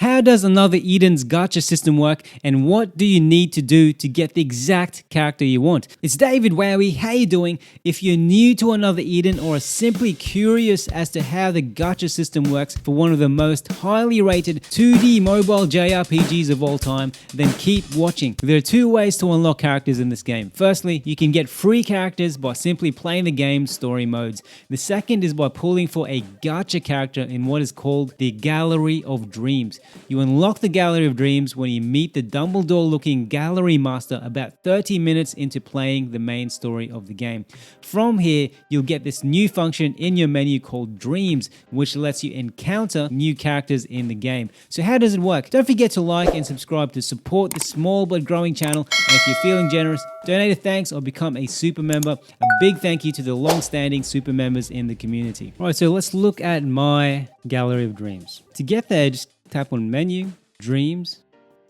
How does Another Eden's gacha system work, and what do you need to do to get the exact character you want? It's David Wowee, how you doing? If you're new to Another Eden or are simply curious as to how the gacha system works for one of the most highly rated 2D mobile JRPGs of all time, then keep watching. There are two ways to unlock characters in this game. Firstly, you can get free characters by simply playing the game's story modes. The second is by pulling for a gacha character in what is called the Gallery of Dreams. You unlock the Gallery of Dreams when you meet the Dumbledore-looking Gallery Master about 30 minutes into playing the main story of the game. From here, you'll get this new function in your menu called Dreams, which lets you encounter new characters in the game. So how does it work? Don't forget to like and subscribe to support this small but growing channel. And if you're feeling generous, donate a thanks or become a super member. A big thank you to the long-standing super members in the community. All right, so let's look at my Gallery of Dreams. To get there, just tap on Menu, Dreams,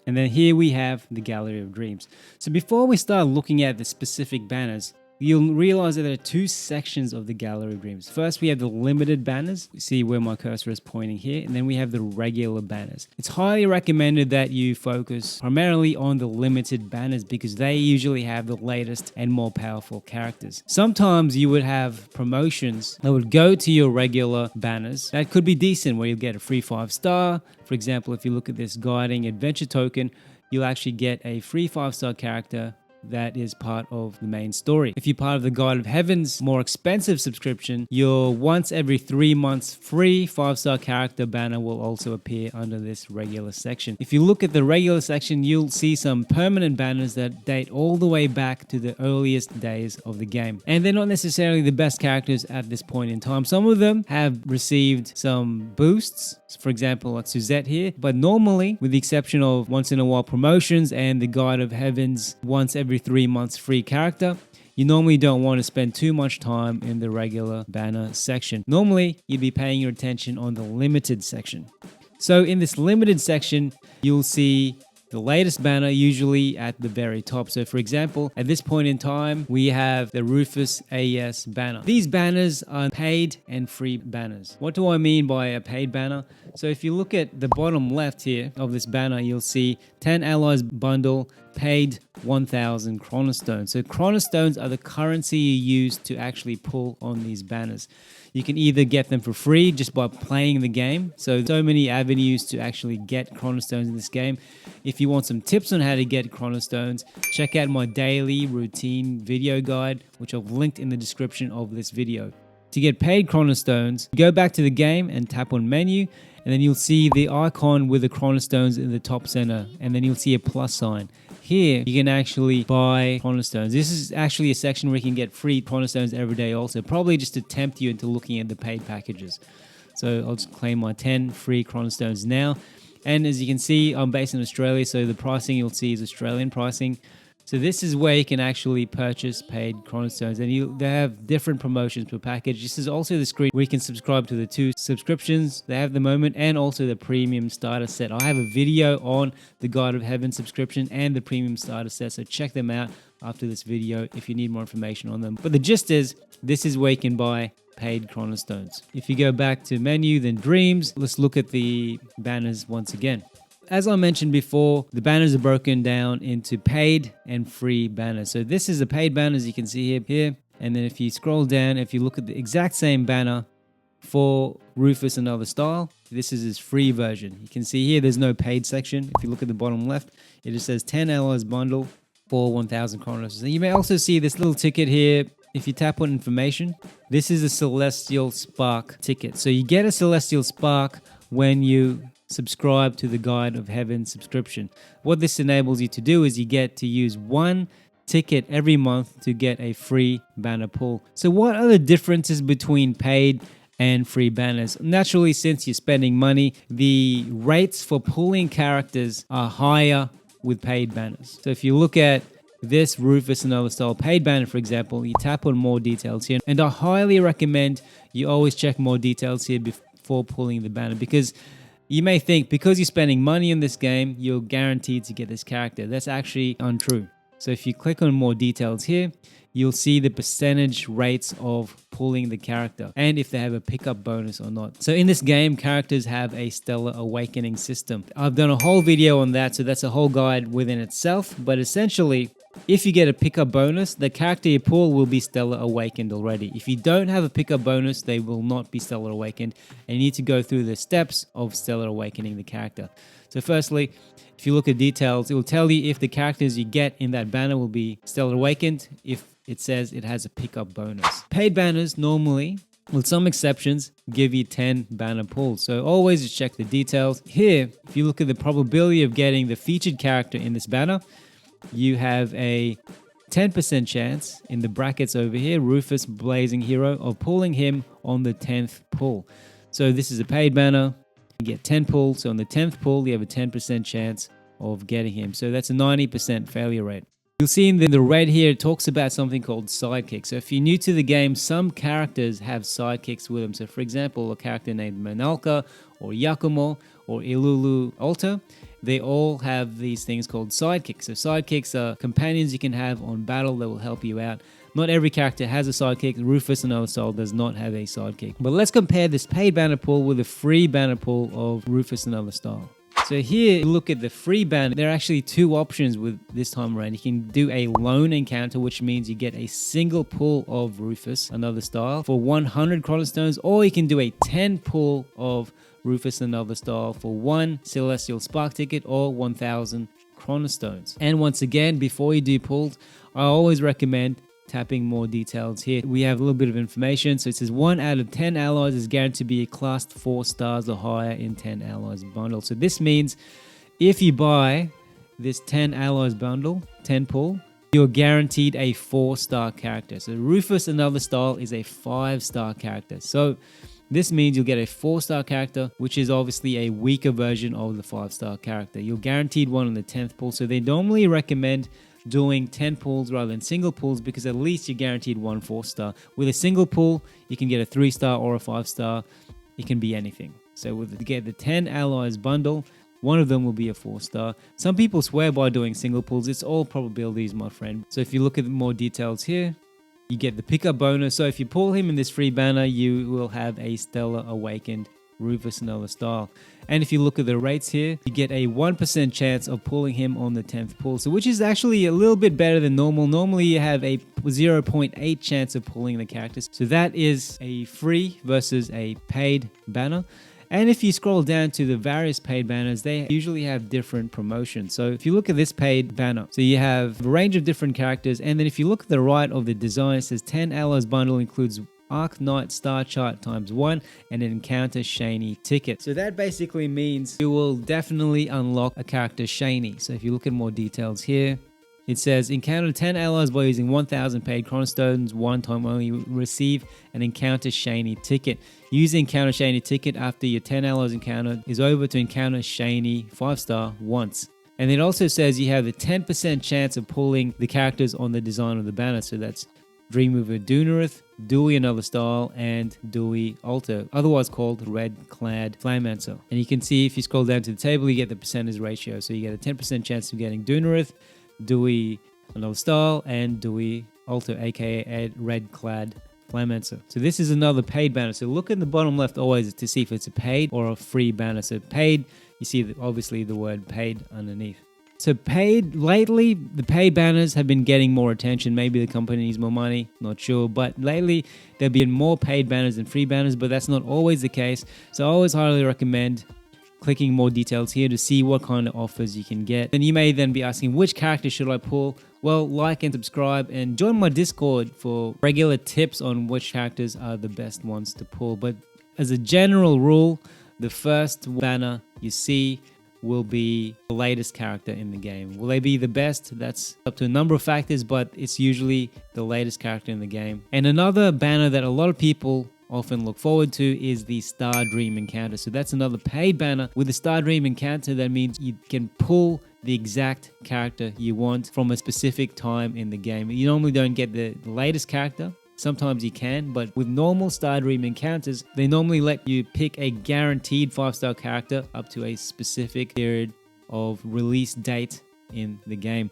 and then here we have the Gallery of Dreams. So before we start looking at the specific banners, you'll realize that there are two sections of the Gallery of Dreams. First, we have the limited banners. You see where my cursor is pointing here. And then we have the regular banners. It's highly recommended that you focus primarily on the limited banners because they usually have the latest and more powerful characters. Sometimes you would have promotions that would go to your regular banners. That could be decent, where you'll get a free 5-star. For example, if you look at this guiding adventure token, you'll actually get a free 5-star character that is part of the main story. If you're part of the God of Heaven's more expensive subscription, your once every 3 months free 5-star character banner will also appear under this regular section. If you look at the regular section, you'll see some permanent banners that date all the way back to the earliest days of the game. And they're not necessarily the best characters at this point in time. Some of them have received some boosts, for example, like Suzette here, but normally, with the exception of once in a while promotions and the God of Heaven's once every 3 months free character, you normally don't want to spend too much time in the regular banner section. Normally, you'd be paying your attention on the limited section. So in this limited section, you'll see the latest banner usually at the very top. So for example, at this point in time, we have the Rufus AES banner. These banners are paid and free banners. What do I mean by a paid banner? So if you look at the bottom left here of this banner, you'll see 10 allies bundle, paid 1,000 chronostones. So chronostones are the currency you use to actually pull on these banners. You can either get them for free just by playing the game. So many avenues to actually get chronostones in this game. If you want some tips on how to get chronostones, check out my daily routine video guide, which I've linked in the description of this video. To get paid chronostones, go back to the game and tap on menu, and then you'll see the icon with the chronostones in the top center, and then you'll see a plus sign. Here, you can actually buy chronostones. This is actually a section where you can get free chronostones every day also, probably just to tempt you into looking at the paid packages. So I'll just claim my 10 free chronostones now. And as you can see, I'm based in Australia, so the pricing you'll see is Australian pricing. So this is where you can actually purchase paid chronostones, and they have different promotions per package. This is also the screen where you can subscribe to the 2 subscriptions they have at the moment, and also the premium starter set. I have a video on the God of Heaven subscription and the premium starter set, so check them out after this video if you need more information on them. But the gist is, this is where you can buy paid chronostones. If you go back to menu, then Dreams, let's look at the banners once again. As I mentioned before, the banners are broken down into paid and free banners. So this is a paid banner, as you can see here. And then if you scroll down, if you look at the exact same banner for Rufus Another Style, this is his free version. You can see here there's no paid section. If you look at the bottom left, it just says 10 allies bundle for 1,000 chronos. And you may also see this little ticket here. If you tap on information, this is a Celestial Spark ticket. So you get a Celestial Spark when you subscribe to the God of Heaven subscription. What this enables you to do is you get to use 1 ticket every month to get a free banner pull. So what are the differences between paid and free banners? Naturally, since you're spending money, the rates for pulling characters are higher with paid banners. So if you look at this Rufus Another Style paid banner, for example, you tap on more details here, and I highly recommend you always check more details here before pulling the banner, because you may think because you're spending money in this game, you're guaranteed to get this character. That's actually untrue. So if you click on more details here, you'll see the percentage rates of pulling the character and if they have a pickup bonus or not. So in this game, characters have a stellar awakening system. I've done a whole video on that, so that's a whole guide within itself. But essentially, if you get a pickup bonus, the character you pull will be stellar awakened already. If you don't have a pickup bonus, they will not be stellar awakened, and you need to go through the steps of stellar awakening the character. So firstly, if you look at details, it will tell you if the characters you get in that banner will be stellar awakened, if it says it has a pickup bonus. Paid banners normally, with some exceptions, give you 10 banner pulls. So always just check the details. Here, if you look at the probability of getting the featured character in this banner, you have a 10% chance in the brackets over here, Rufus Blazing Hero, of pulling him on the 10th pull. So this is a paid banner. You get 10 pulls. So on the 10th pull, you have a 10% chance of getting him. So that's a 90% failure rate. You'll see in the red here, it talks about something called sidekicks. So if you're new to the game, some characters have sidekicks with them. So for example, a character named Manalka or Yakumo or Ilulu Alta, they all have these things called sidekicks. So sidekicks are companions you can have on battle that will help you out. Not every character has a sidekick. Rufus and Style does not have a sidekick. But let's compare this paid banner pull with a free banner pull of Rufus and Style. So here, look at the free banner. There are actually two options with this time around. You can do a lone encounter, which means you get a single pull of Rufus, another style, for 100 chronostones, or you can do a 10 pull of Rufus, another style, for 1 Celestial Spark ticket or 1,000 chronostones. And once again, before you do pulls, I always recommend tapping more details here. We have a little bit of information. So it says 1 out of 10 allies is guaranteed to be classed 4 stars or higher in 10 allies bundle. So this means if you buy this 10 allies bundle, 10 pull, you're guaranteed a 4-star character. So Rufus, another style, is a 5-star character. So this means you'll get a 4-star character, which is obviously a weaker version of the 5-star character. You're guaranteed one on the 10th pull. So they normally recommend doing 10 pulls rather than single pulls because at least you're guaranteed 1 4-star. With a single pull, you can get a 3-star or a 5-star. It can be anything. So with to get the 10 allies bundle, one of them will be a 4-star. Some people swear by doing single pulls. It's all probabilities, my friend. So if you look at more details here, you get the pickup bonus. So if you pull him in this free banner, you will have a stellar awakened Rufus and Style. And if you look at the rates here, you get a 1% chance of pulling him on the 10th pull, so which is actually a little bit better than normal. Normally you have a 0.8 chance of pulling the characters. So that is a free versus a paid banner. And if you scroll down to the various paid banners, they usually have different promotions. So if you look at this paid banner, so you have a range of different characters. And then if you look at the right of the design, it says 10 allies bundle includes Arc Knight Star Chart ×1 and an Encounter Shiny ticket. So that basically means you will definitely unlock a character Shiny. So if you look at more details here, it says encounter 10 allies by using 1,000 paid chronostones one time only. Receive an Encounter Shiny ticket. Use the Encounter Shiny ticket after your 10 allies encounter is over to encounter Shiny 5-star once. And it also says you have a 10% chance of pulling the characters on the design of the banner. So that's Dreamweaver Dunarith, Dewey Another Style, and Dewey Alter, otherwise called Red Clad Flamancer. And you can see if you scroll down to the table, you get the percentage ratio. So you get a 10% chance of getting Dunarith, Dewey Another Style, and Dewey Alter, aka Red Clad Flamancer. So this is another paid banner. So look in the bottom left always to see if it's a paid or a free banner. So paid, you see obviously the word paid underneath. So paid, lately, the paid banners have been getting more attention. Maybe the company needs more money, not sure. But lately, there have been more paid banners than free banners, but that's not always the case. So I always highly recommend clicking more details here to see what kind of offers you can get. And you may then be asking, which character should I pull? Well, like and subscribe and join my Discord for regular tips on which characters are the best ones to pull. But as a general rule, the first banner you see will be the latest character in the game. Will they be the best? That's up to a number of factors, but it's usually the latest character in the game. And another banner that a lot of people often look forward to is the Star Dream Encounter. So that's another paid banner. With the Star Dream Encounter, that means you can pull the exact character you want from a specific time in the game. You normally don't get the latest character. Sometimes you can, but with normal Star Dream encounters, they normally let you pick a guaranteed 5-star character up to a specific period of release date in the game.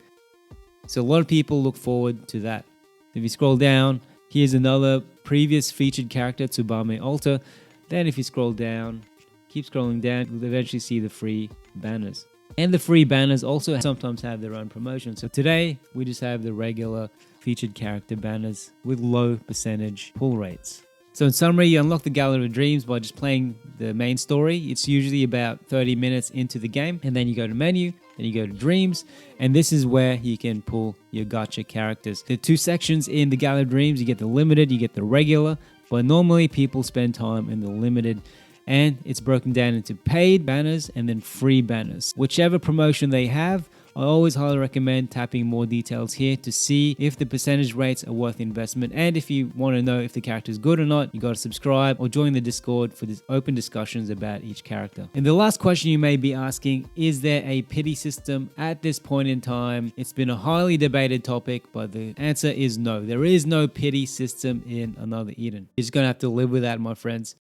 So a lot of people look forward to that. If you scroll down, here's another previous featured character, Tsubame Alta. Then if you scroll down, keep scrolling down, you'll eventually see the free banners. And the free banners also sometimes have their own promotion. So today, we just have the regular featured character banners with low percentage pull rates. So in summary, you unlock the Gallery of Dreams by just playing the main story. It's usually about 30 minutes into the game, and then you go to menu, then you go to Dreams, and this is where you can pull your gacha characters. There are two sections in the Gallery of Dreams. You get the limited, you get the regular, but normally people spend time in the limited, and it's broken down into paid banners and then free banners. Whichever promotion they have, I always highly recommend tapping more details here to see if the percentage rates are worth the investment. And if you want to know if the character is good or not, you got to subscribe or join the Discord for this open discussions about each character. And the last question you may be asking, is there a pity system at this point in time? It's been a highly debated topic, but the answer is no. There is no pity system in Another Eden. You're just going to have to live with that, my friends.